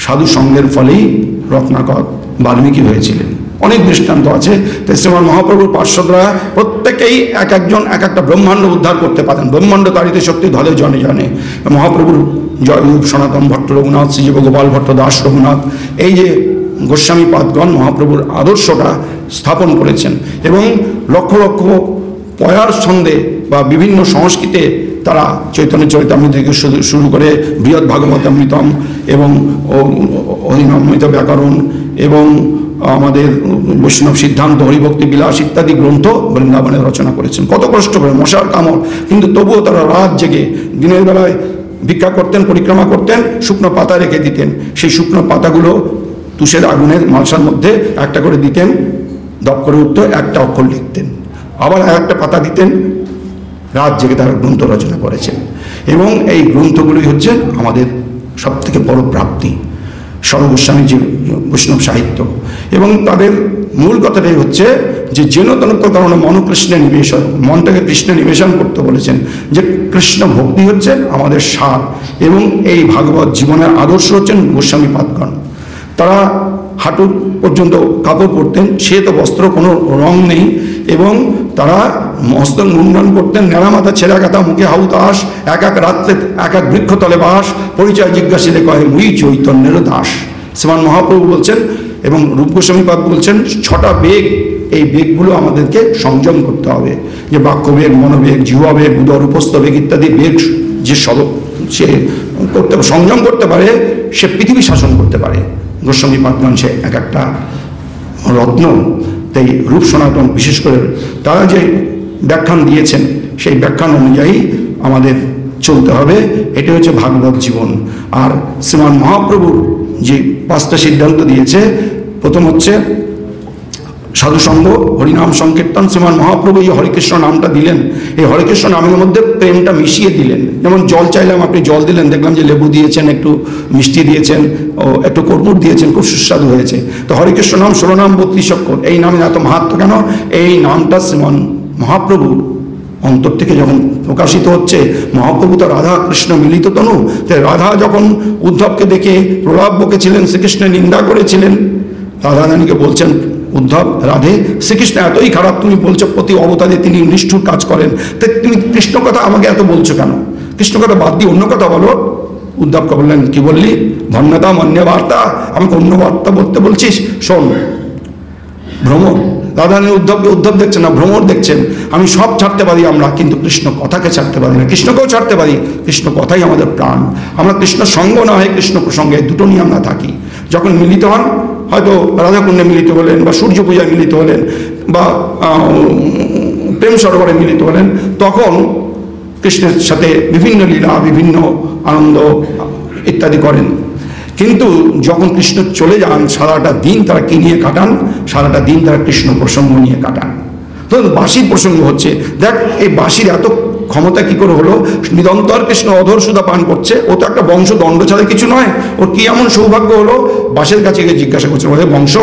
সাধুসঙ্গের ফলেই রত্নাকর বাল্মীকি হয়েছিলেন। অনেক দৃষ্টান্ত আছে। তাই শ্রীমান মহাপ্রভুর পার্শ্বদরা প্রত্যেকেই এক একজন এক একটা ব্রহ্মাণ্ড উদ্ধার করতে পারেন। ব্রহ্মাণ্ড তারিতে শক্তি ধলে জনে জনে। মহাপ্রভুর জয়রূপ সনাতন ভট্ট রঘুনাথ, শ্রীজীব গোপাল ভট্ট দাস রঘুনাথ, এই যে গোস্বামী পাদগণ মহাপ্রভুর আদর্শটা স্থাপন করেছেন এবং লক্ষ লক্ষ পয়ার ছন্দে বা বিভিন্ন সংস্কৃতে তারা চৈতন্য চরিতামৃত থেকে শুরু করে বৃহৎ ভাগবতামৃতম এবং অধিনমিত ব্যাকরণ এবং আমাদের বৈষ্ণব সিদ্ধান্ত, হরিভক্তি বিলাস ইত্যাদি গ্রন্থ বৃন্দাবনে রচনা করেছেন। কত কষ্ট করে, মশার কামড়, কিন্তু তবুও তারা রাত জেগে দিনের বেলায় ভিক্ষা করতেন, পরিক্রমা করতেন, শুকনো পাতা রেখে দিতেন। সেই শুকনো পাতাগুলো তুষের আগুনের মালসার মধ্যে একটা করে দিতেন, দপ করে উঠত, একটা অক্ষর লিখতেন, আবার একটা পাতা দিতেন, রাত জেগে তারা গ্রন্থ রচনা করেছেন। এবং এই গ্রন্থগুলি হচ্ছে আমাদের সবথেকে বড় প্রাপ্তি, সর্বগোস্বামী যে বৈষ্ণব সাহিত্য। এবং তাদের মূল কথাটাই হচ্ছে যে যেন তনত্ব কারণে মনকৃষ্ণে নিবেশন, মনটাকে কৃষ্ণে নিবেশন করতে বলেছেন, যে কৃষ্ণ ভক্তি হচ্ছে আমাদের সার। এবং এই ভাগবত জীবনের আদর্শ হচ্ছেন গোস্বামী পাদগণ। তারা হাঁটু পর্যন্ত কাপড় পরতেন, সে তো বস্ত্র কোনো রং নেই, এবং তারা মস্তক মুন্ডন করতেন, নেড়া মাথা ছেঁড়া গাথা, মুখে হাউতাস, এক এক রাত্রে এক এক বৃক্ষতলে বাস, পরিচয় জিজ্ঞাসিলে কয় মুই চৈতন্যের দাস। শ্রীমান মহাপ্রভু বলছেন এবং রূপ গোস্বামী পাদ বলছেন 6টা বেগ, এই বেগগুলো আমাদেরকে সংযম করতে হবে। যে বাক্যবেগ, মনোবেগ, জিহ্বাবেগ, উদর উপস্থ বেগ ইত্যাদি বেগ যে সে করতে সংযম করতে পারে, সে পৃথিবী শাসন করতে পারে। গোস্বামী পাদগণ সে এক একটা রত্ন। তো তাই রূপ সনাতন বিশেষ করে তারা যে ব্যাখ্যান দিয়েছেন সেই ব্যাখ্যান অনুযায়ী আমাদের চলতে হবে। এটি হচ্ছে ভাগবত জীবন। আর শ্রীমান মহাপ্রভুর যে 5টা সিদ্ধান্ত দিয়েছে, প্রথম হচ্ছে সাধুসঙ্গ, হরিনাম সংকীর্তন। শ্রীমান মহাপ্রভু এই হরেকৃষ্ণ নামটা দিলেন, এই হরেকৃষ্ণ নামের মধ্যে প্রেমটা মিশিয়ে দিলেন। যেমন জল চাইলাম, আপনি জল দিলেন, দেখলাম যে লেবু দিয়েছেন, একটু মিষ্টি দিয়েছেন, ও একটু কর্পূর দিয়েছেন, খুব সুস্বাদু হয়েছে। তো হরেকৃষ্ণ নাম 16 নাম 32 অক্ষর, এই নামে এত মাহাত্ম্য কেন? এই নামটা শ্রীমান মহাপ্রভু অন্তর থেকে যখন প্রকাশিত হচ্ছে, মহাপ্রভু তো রাধা কৃষ্ণ মিলিত তনু, তাই রাধা যখন উদ্ধবকে দেখে প্রলাপ বকেছিলেন, শ্রীকৃষ্ণের নিন্দা করেছিলেন, রাধা রানীকে বলছেন, উদ্ধব রাধে, শ্রীকৃষ্ণ এতই খারাপ, তুমি বলছো প্রতি অবতারে তিনি নিষ্ঠুর কাজ করেন, তাই তুমি কৃষ্ণ কথা আমাকে এত বলছো কেন? কৃষ্ণ কথা বাদ দিয়ে অন্য কথা বলো। উদ্ধবকে বললেন, কি বললি? ধন্যতা মন্য বার্তা, আমাকে অন্য বার্তা বলতে বলছিস? শোন, ভ্রমর, রাধারানী উদ্ধব দেখছেন না, ভ্রমর দেখছেন। আমি সব ছাড়তে পারি আমরা, কিন্তু কৃষ্ণ কথাকে ছাড়তে পারি না। কৃষ্ণকেও ছাড়তে পারি, কৃষ্ণ কথাই আমাদের প্রাণ। আমরা কৃষ্ণ সঙ্গ না হয় কৃষ্ণ প্রসঙ্গে, দুটো নিয়ে আমরা থাকি। যখন মিলিত হন, হয়তো রাধাকুণ্ডে মিলিত হলেন, বা সূর্য পূজায় মিলিত হলেন, বা প্রেম সরোবরে মিলিত হলেন, তখন কৃষ্ণের সাথে বিভিন্ন লীলা, বিভিন্ন আনন্দ ইত্যাদি করেন। কিন্তু যখন কৃষ্ণ চলে যান, সারাটা দিন তারা কি নিয়ে কাটান? সারাটা দিন তারা কৃষ্ণ প্রসঙ্গ নিয়ে কাটান। তো বাঁশির প্রসঙ্গ হচ্ছে, দেখ এই বাঁশির এত ক্ষমতা কি করে হলো? নিরন্তর কৃষ্ণ অধর সুধা পান করছে, ও তো একটা বংশ দণ্ড ছাড়া কিছু নয়। ওর কি এমন সৌভাগ্য হলো? বাঁশের কাছে গিয়ে জিজ্ঞাসা করছে, ওরে বংশ,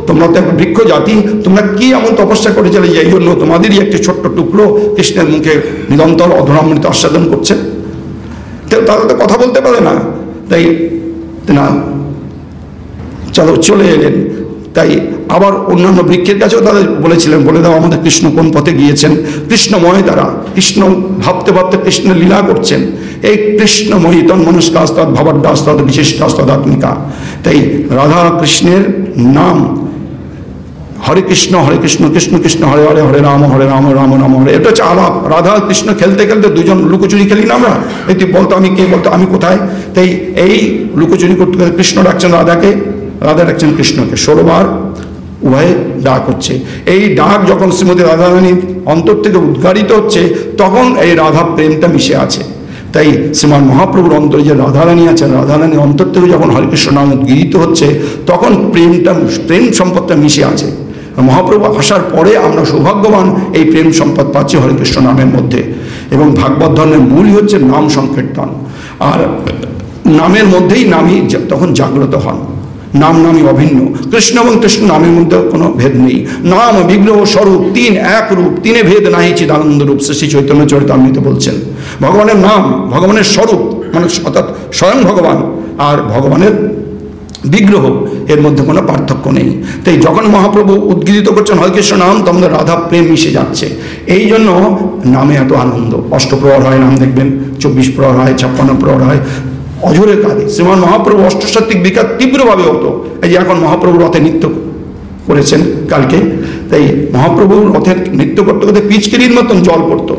তোমরা তো একটা বৃক্ষ জাতি, তোমরা কি এমন তপস্যা করেছিলে যে এই জন্য তোমাদেরই একটি ছোট্ট টুকরো কৃষ্ণের মুখে নিরন্তর অধরামৃত আস্বাদন করছে? তারা তো কথা বলতে পারে না, তাই না চলো চলে এলেন। তাই আবার অন্যান্য বৃক্ষের কাছেও তারা বলেছিলেন, বলে দাও আমাদের কৃষ্ণ কোন পথে গিয়েছেন। কৃষ্ণময় তারা, কৃষ্ণ ভাবতে ভাবতে কৃষ্ণের লীলা করছেন। এই কৃষ্ণময়ী তন্মনস্কাস্তৎ ভবদ্দাস্তৎ বিশিষ্টাস্তদাত্মিকা। তাই রাধা কৃষ্ণের নাম হরে কৃষ্ণ কৃষ্ণ কৃষ্ণ হরে হরে, হরে রাম রাম রাম হরে, এটা হচ্ছে আলাপ। রাধা কৃষ্ণ খেলতে খেলতে দুজন লুকোচুরি খেলি না আমরা, এই তুই বলতো আমি কে, বলতো আমি কোথায়। তাই এই লুকোচুরি করতে করতে কৃষ্ণ ডাকছেন রাধাকে, রাধা ডাকছেন কৃষ্ণকে, 16 বার উভয়ে ডাক হচ্ছে। এই ডাক যখন শ্রীমতী রাধারানীর অন্তর থেকে উদ্গারিত হচ্ছে, তখন এই রাধা প্রেমটা মিশে আছে। তাই শ্রীমান মহাপ্রভুর অন্তরে যে রাধারানী আছেন, রাধারানীর অন্তর থেকে যখন হরেকৃষ্ণ নাম উদ্গীরিত হচ্ছে, তখন প্রেম সম্পদটা মিশে আছে। মহাপ্রভু আসার পরে আমরা সৌভাগ্যবান, এই প্রেম সম্পদ পাচ্ছি হরেকৃষ্ণ নামের মধ্যে। এবং ভাগবত ধর্মের মূলই হচ্ছে নাম সংকীর্তন, আর নামের মধ্যেই নামই তখন জাগ্রত হন। নাম নামই অভিন্ন, কৃষ্ণ এবং কৃষ্ণ নামের মধ্যে কোনো ভেদ নেই। নাম বিগ্রহ স্বরূপ, 3 এক রূপ, 3 ভেদ নাহি চিদানন্দ রূপ, শ্রী চৈতন্য চরিতামৃত বলছেন। ভগবানের নাম, ভগবানের স্বরূপ, মানে অর্থাৎ স্বয়ং ভগবান, আর ভগবানের বিগ্রহ, এর মধ্যে কোনো পার্থক্য নেই। তাই যখন মহাপ্রভু উদ্গীরিত করছেন হরেকৃষ্ণ নাম, তখন রাধা প্রেম মিশে যাচ্ছে। এই জন্য নামে এত আনন্দ। 8 প্রহর হয় নাম, দেখবেন 24 প্রহর হয়, 56 প্রহর হয়, অঝোরে কাঁদে। শ্রীমান মহাপ্রভু অষ্টসাত্ত্বিক বিকার তীব্রভাবে হতো। এই যে এখন মহাপ্রভু রথে নৃত্য করেছেন কালকে, তাই মহাপ্রভুর রথের নৃত্য করতে করতে পিচকিরির মতন জল পড়তো।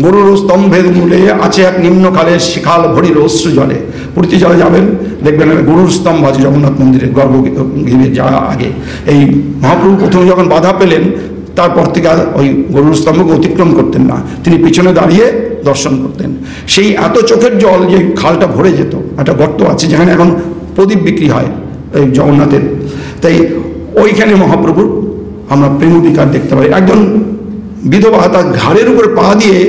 গরুর স্তম্ভের মূলে আছে এক নিম্ন খালে, শিখাল ভরির অশ্রু জলে। পুরীতে জলে যাবেন, দেখবেন গরুর স্তম্ভ আছে জগন্নাথ মন্দিরে গর্ভগৃহে যাওয়া আগে। এই মহাপ্রভু প্রথমে যখন বাধা পেলেন, তারপর থেকে ওই গরুর স্তম্ভকে অতিক্রম করতেন না, তিনি পিছনে দাঁড়িয়ে দর্শন করতেন। সেই এত চোখের জল যে খালটা ভরে যেত। একটা গর্ত আছে যেখানে এখন প্রদীপ বিক্রি হয় এই জগন্নাথের, তাই ওইখানে মহাপ্রভুর আমরা প্রেমবিকার দেখতে পাই। একজন বিধবা তার ঘাড়ের উপরে পা দিয়ে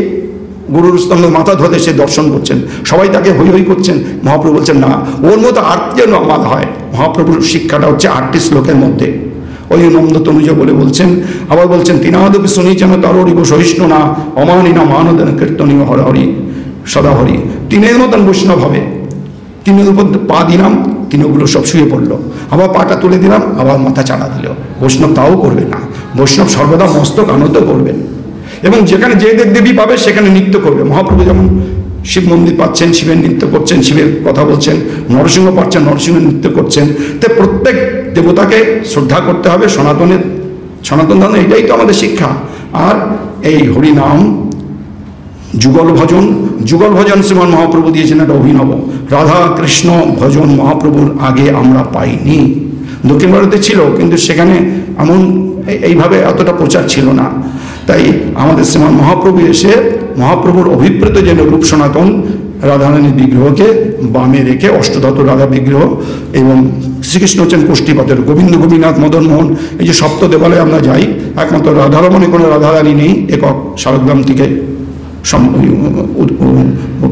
গরুর স্তম্ভে মাথা ধরে সে দর্শন করছেন, সবাই তাকে হৈ হৈ করছেন। মহাপ্রভু বলছেন না, ওর মতো আরতি যেন আমার হয়। মহাপ্রভুর শিক্ষাটা হচ্ছে 8টি শ্লোকের মধ্যে। ওই নন্দ তনুজ বলে বলছেন, আবার বলছেন, তিনাদপি শুনিছেন তরিব সহিষ্ণু না অমানিনা মানদেন কীর্তনীয় হর হরি সদা হরি। 3 মতন বৈষ্ণব হবে। 3 উপর পা দিলাম, 3 ওগুলো সব শুয়ে পড়লো, আবার পাটা তুলে দিলাম, আবার মাথা চাড়া দিল। বৈষ্ণব তাও করবে না, বৈষ্ণব সর্বদা মস্তক আনত করবেন, এবং যেখানে যে দেবী পাবে সেখানে নৃত্য করবে। মহাপ্রভু যেমন শিব মন্দির পাচ্ছেন, শিবের নৃত্য করছেন, শিবের কথা বলছেন, নরসিংহ পাচ্ছেন, নরসিংহের নৃত্য করছেন। তাই প্রত্যেক দেবতাকে শ্রদ্ধা করতে হবে। সনাতন ধর্ম এটাই তো আমাদের শিক্ষা। আর এই হরিনাম যুগল ভজন শ্রীমান মহাপ্রভু দিয়েছেন একটা অভিনব। রাধা কৃষ্ণ ভজন মহাপ্রভুর আগে আমরা পাইনি। দক্ষিণ ভারতে ছিল, কিন্তু সেখানে এমন এইভাবে এতটা প্রচার ছিল না। তাই আমাদের শ্রীমান মহাপ্রভু এসে মহাপ্রভুর অভিপ্রেত যেন রূপ সনাতন রাধারানীর বিগ্রহকে বামে রেখে অষ্টধাতু রাধা বিগ্রহ, এবং শ্রীকৃষ্ণ হচ্ছেন কোষ্ঠীপথের গোবিন্দ গোপীনাথ মদন মোহন। এই যে সপ্ত দেবালয়ে আমরা যাই, একমাত্র রাধারমণে কোনো রাধারানী নেই, একক শারগ্রাম থেকে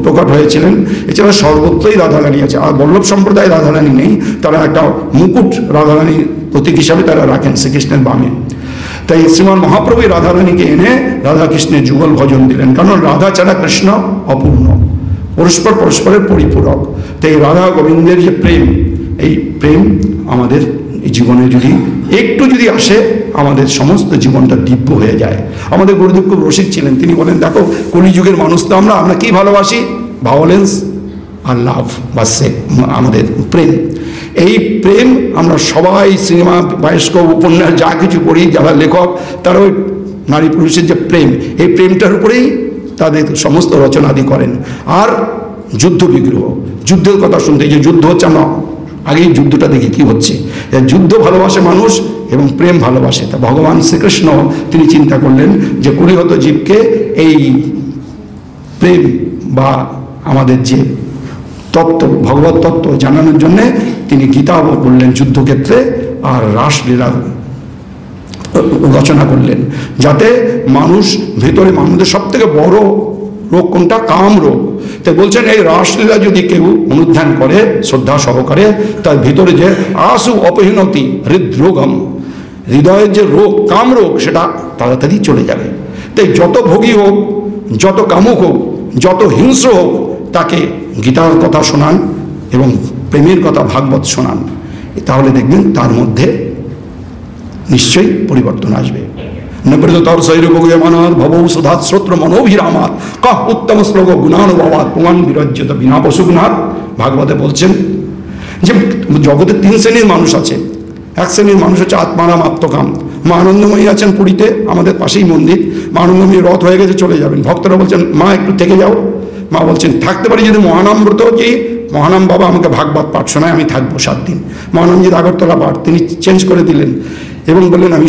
প্রকট হয়েছিলেন। এছাড়া সর্বত্রই রাধারানী আছে। আর বল্লভ সম্প্রদায় রাধারানী নেই, তারা একটা মুকুট রাধারানীর প্রতীক হিসাবে তারা রাখেন শ্রীকৃষ্ণের বামে। তাই শ্রীমান মহাপ্রভু রাধারানীকে এনে রাধাকৃষ্ণের যুগল ভজন দিলেন, কারণ রাধা ছাড়া কৃষ্ণ অপূর্ণ, পরস্পর পরস্পরের পরিপূরক। তাই রাধা গোবিন্দের যে প্রেম, এই প্রেম আমাদের জীবনে একটু যদি আসে, আমাদের সমস্ত জীবনটা দিব্য হয়ে যায়। আমাদের গুরুদেব খুব রসিক ছিলেন, তিনি বলেন, দেখো কলিযুগের মানুষ তো আমরা কি ভালোবাসি? ভায়োলেন্স আর লাভ, বাসে আমাদের প্রেম। এই প্রেম আমরা সবাই সিনেমা, বায়োস্কোপ, উপন্যাস যা কিছু পড়ি, যারা লেখক, তারা ওই নারী পুরুষের যে প্রেম, এই প্রেমটার উপরেই তাদের সমস্ত রচনাদি করেন। আর যুদ্ধ বিগ্রহ, যুদ্ধের কথা শুনতে, যে যুদ্ধ হচ্ছে, আমরা আগেই যুদ্ধটা দেখি কি হচ্ছে। যুদ্ধ ভালোবাসে মানুষ এবং প্রেম ভালোবাসে। তা ভগবান শ্রীকৃষ্ণ তিনি চিন্তা করলেন যে কলিহত জীবকে এই প্রেম বা আমাদের যে তত্ত্ব, ভগবত তত্ত্ব জানানোর জন্যে তিনি গীতা বললেন যুদ্ধক্ষেত্রে, আর রাসলীলা রচনা করলেন, যাতে মানুষ ভেতরে, মানুষের সব থেকে বড় রোগ কোনটা? কাম রোগ। তাই বলছেন এই রাসলীলা যদি কেউ অনুধ্যান করে শ্রদ্ধা সহকারে, তার ভিতরে যে আশু অপহীনতি হৃদরোগম, হৃদয়ের যে রোগ, কাম রোগ, সেটা তাড়াতাড়ি চলে যাবে। তাই যত ভোগী হোক, যত কামুক হোক, যত হিংস্র হোক, তাকে গীতার কথা শোনান এবং প্রেমের কথা ভাগবত শোনান, তাহলে দেখবেন তার মধ্যে নিশ্চয়ই পরিবর্তন আসবে। নবৃতর শৈরভোগমানাৎ ভবৌ সুধাৎ শ্রোত্র মনোভিরামাৎ কহ উত্তম শ্লোক গুণানুভবাৎ পুমান বিরজ্যত বিনা পশুগুণাৎ। ভাগবতে বলছেন যে জগতে 3 শ্রেণীর মানুষ আছে। এক শ্রেণীর মানুষ হচ্ছে আত্মারাম, আত্মকাম। মা আনন্দময়ী আছেন পুরীতে, আমাদের পাশেই মন্দির। মা আনন্দময়ী রথ হয়ে গেছে, চলে যাবেন। ভক্তরা বলছেন, মা একটু থেকে যাও। মা বলছেন, থাকতে পারি যদি মহানামব্রত কি মহানাম বাবা আমাকে ভাগবত পাঠ শোনায়, আমি থাকবো 7 দিন। মহানামজির আগরতলা পাঠ তিনি চেঞ্জ করে দিলেন এবং বললেন, আমি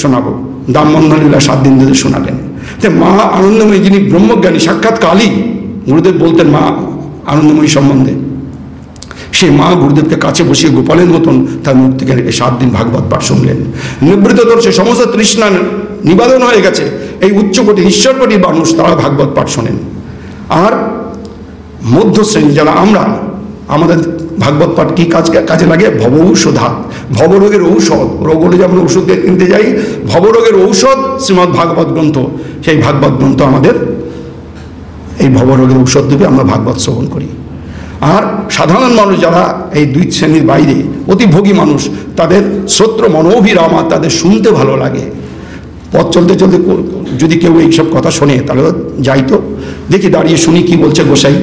শোনাবো। দামবন্ধ লীলা 7 দিন ধরে শোনালেন। তো মা আনন্দময়ী, যিনি ব্রহ্মজ্ঞানী, সাক্ষাৎ কালী, গুরুদেব বলতেন মা আনন্দময়ী সম্বন্ধে, সেই মা গুরুদেবকে কাছে বসিয়ে গোপালের মতন তার মুখ থেকে 7 দিন ভাগবত পাঠ শুনলেন। নিবৃত দর্শে সমস্ত তৃষ্ণা নিবারণ হয়ে গেছে। এই উচ্চকোটি ঈশ্বরকোটি মানুষ তারা ভাগবত পাঠ শোনেন। আর মধ্য শ্রেণী যারা আমরা, আমাদের ভাগবত পাঠ কি কাজে লাগে? ভবঔষধাৎ, ভবরোগের ঔষধ। রোগ হলে যেমন ওষুধ কিনতে যাই, ভবরোগের ঔষধ শ্রীমদ্ ভাগবত গ্রন্থ। সেই ভাগবত গ্রন্থ আমাদের এই ভবরোগের ঔষধ দেবে, আমরা ভাগবত শ্রবণ করি। আর সাধারণ মানুষ যারা এই 2 শ্রেণীর বাইরে, অতিভোগী মানুষ, তাদের শ্রোত্র মনোভিরামা, তাদের শুনতে ভালো লাগে। পথ চলতে চলতে যদি কেউ এইসব কথা শোনে, তাহলে যাইতো, দেখি দাঁড়িয়ে শুনি কি বলছে গোসাই।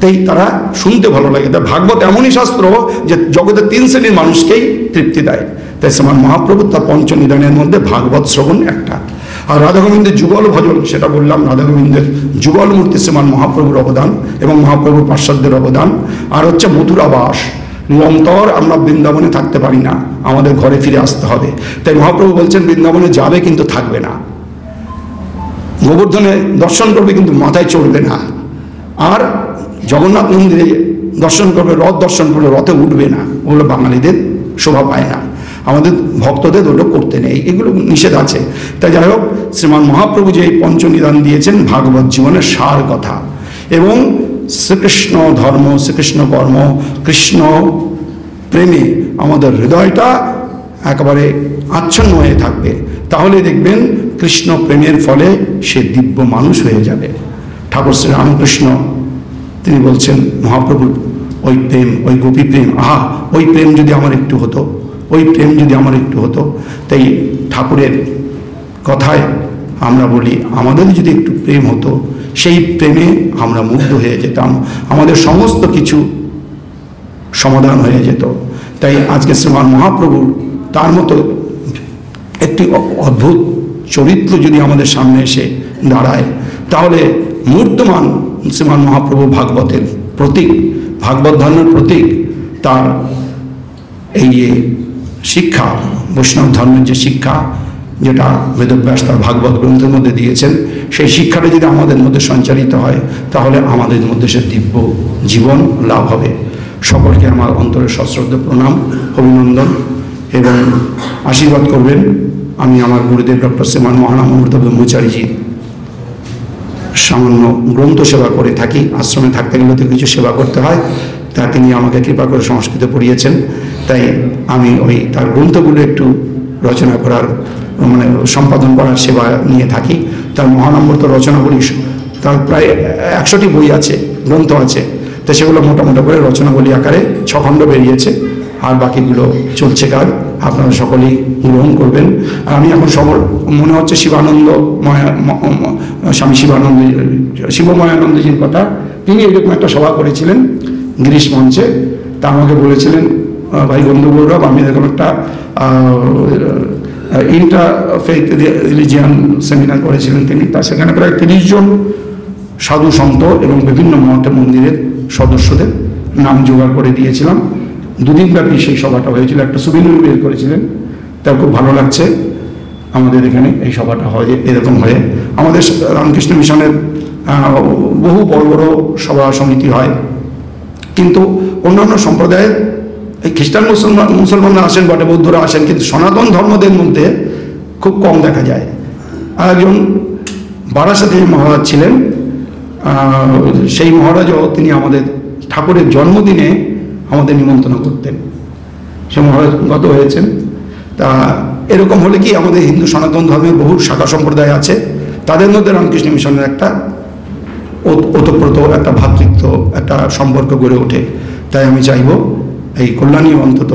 তাই তারা শুনতে ভালো লাগে। তাই ভাগবত এমনই শাস্ত্র যে জগতের 3 শ্রেণীর মানুষকেই তৃপ্তি দেয়। তাই শ্রীমান মহাপ্রভু তার পঞ্চনিদানের মধ্যে ভাগবত শ্রবণ একটা। আর রাধা গোবিন্দের যুগল ভজন, সেটা বললাম, রাধা গোবিন্দের যুগল মূর্তি শ্রীমান মহাপ্রভুর অবদান এবং মহাপ্রভুর পার্শ্বদের অবদান। আর হচ্ছে মথুরাবাস, নিরন্তর আমরা বৃন্দাবনে থাকতে পারি না, আমাদের ঘরে ফিরে আসতে হবে। তাই মহাপ্রভু বলছেন বৃন্দাবনে যাবে কিন্তু থাকবে না, গোবর্ধনে দর্শন করবে কিন্তু মাথায় চড়বে না। আর জগন্নাথ মন্দিরে দর্শন করবে, রথ দর্শন করবে, রথে উঠবে না। ওগুলো বাঙালিদের শোভা পায় না, আমাদের ভক্তদের ওটা করতে নেই, এগুলো নিষেধ আছে। তাই যাই হোক, শ্রীমান মহাপ্রভু যে পঞ্চনিদান দিয়েছেন ভাগবত জীবনের সার কথা, এবং শ্রীকৃষ্ণ ধর্ম, শ্রীকৃষ্ণ কর্ম, কৃষ্ণ প্রেমে আমাদের হৃদয়টা একেবারে আচ্ছন্ন হয়ে থাকবে। তাহলে দেখবেন কৃষ্ণ প্রেমের ফলে সে দিব্য মানুষ হয়ে যাবে। ঠাকুর শ্রী রামকৃষ্ণ তিনি বলছেন, মহাপ্রভুর ওই প্রেম, ওই গোপী প্রেম, আহা, ওই প্রেম যদি আমার একটু হতো, ওই প্রেম যদি আমার একটু হতো। তাই ঠাকুরের কথায় আমরা বলি, আমাদের যদি একটু প্রেম হতো, সেই প্রেমে আমরা মুগ্ধ হয়ে যেতাম, আমাদের সমস্ত কিছু সমাধান হয়ে যেত। তাই আজকে শ্রীমান মহাপ্রভুর তার মতো একটি অদ্ভুত চরিত্র যদি আমাদের সামনে এসে দাঁড়ায়, তাহলে মূর্তমান শ্রীমান মহাপ্রভু ভাগবতের প্রতীক, ভাগবত ধর্মের প্রতীক, তার এই শিক্ষা, বৈষ্ণব ধর্মের যে শিক্ষা, যেটা বেদব্যাস তার ভাগবত গ্রন্থের মধ্যে দিয়েছেন, সেই শিক্ষাটা যদি আমাদের মধ্যে সঞ্চারিত হয় তাহলে আমাদের মধ্যে সে দিব্য জীবন লাভ হবে। সকলকে আমার অন্তরের সশ্রদ্ধ প্রণাম, অভিনন্দন এবং আশীর্বাদ করবেন। আমি আমার গুরুদেব ডক্টর শ্রীমান মহানাম অমৃত ব্রহ্মচারীজি সামান্য গ্রন্থ সেবা করে থাকি। আশ্রমে থাকতে গেলে তো কিছু সেবা করতে হয়, তা তিনি আমাকে কৃপা করে সংস্কৃত পড়িয়েছেন, তাই আমি ওই তার গ্রন্থগুলো একটু রচনা করার মানে সম্পাদন করার সেবা নিয়ে থাকি। তার মহানম্বর তো রচনাবলী, তার প্রায় 100টি বই আছে, গ্রন্থ আছে, তো সেগুলো মোটামোটা করে রচনাবলী আকারে 6 খণ্ড বেরিয়েছে, আর বাকিগুলো চলছে কাজ। আপনারা সকলেই গ্রহণ করবেন। আর আমি এখন মনে হচ্ছে শিবানন্দ স্বামী শিবময়ানন্দজির কথা, তিনি এরকম একটা সভা করেছিলেন গিরিশ মঞ্চে, তা আমাকে বলেছিলেন, ভাই বন্ধু গৌরব, আমি এরকম একটা ইন্টারফেথ রিলিজিয়ান সেমিনার করেছিলেন তিনি, তা সেখানে প্রায় 30 জন সাধু সন্ত এবং বিভিন্ন মঠ মন্দিরের সদস্যদের নাম জোগাড় করে দিয়েছিলাম। 2 দিন ব্যাপী সেই সভাটা হয়েছিল, একটা সুবিনুর বের করেছিলেন, তার খুব ভালো লাগছে আমাদের এখানে এই সভাটা হয় এরকম হয়ে। আমাদের রামকৃষ্ণ মিশনের বহু বড় বড় সভা সমিতি হয়, কিন্তু অন্যান্য সম্প্রদায়ের এই খ্রিস্টান মুসলমানরা আসেন বটে, বৌদ্ধরা আসেন, কিন্তু সনাতন ধর্মদের মধ্যে খুব কম দেখা যায়। আর একজন বারাসাতে মহারাজ ছিলেন, সেই মহারাজও তিনি আমাদের ঠাকুরের জন্মদিনে আমাদের নিমন্ত্রণ করতেন, সে মহারাজ গত হয়েছেন। তা এরকম হলে কি আমাদের হিন্দু সনাতন ধর্মের বহু শাখা সম্প্রদায় আছে, তাদের মধ্যে রামকৃষ্ণ মিশনের একটা ওতপ্রোত একটা ভ্রাতৃত্ব, একটা সম্পর্ক গড়ে ওঠে। তাই আমি চাইব এই কল্যাণী অন্তত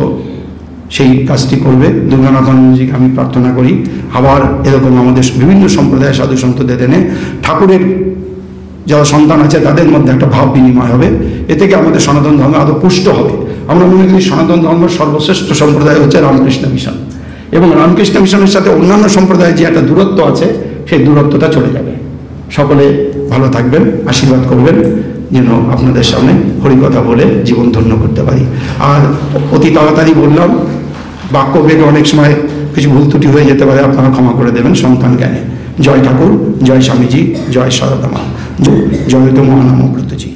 সেই কাজটি করবে। দুর্গানাথানজিকে আমি প্রার্থনা করি আবার এরকম আমাদের বিভিন্ন সম্প্রদায়ের সাধু সন্তদের এনে ঠাকুরের যারা সন্তান আছে তাদের মধ্যে একটা ভাব বিনিময় হবে, এ থেকে আমাদের সনাতন ধর্ম আরও পুষ্ট হবে। আমরা মনে করি সনাতন ধর্মের সর্বশ্রেষ্ঠ সম্প্রদায় হচ্ছে রামকৃষ্ণ মিশন, এবং রামকৃষ্ণ মিশনের সাথে অন্যান্য সম্প্রদায়ের যে একটা দূরত্ব আছে সেই দূরত্বটা চলে যাবে। সকলে ভালো থাকবেন, আশীর্বাদ করবেন যেন আপনাদের সামনে হরিকথা বলে জীবন ধন্য করতে পারি। আর অতি তাড়াতাড়ি বললাম, বাক্য বেগে অনেক সময় কিছু ভুল ত্রুটি হয়ে যেতে পারে, আপনারা ক্ষমা করে দেবেন সন্তান জ্ঞানে। জয় ঠাকুর, জয় স্বামীজি, জয় সারদা মা, জয় তো মহানাম অমৃতজি।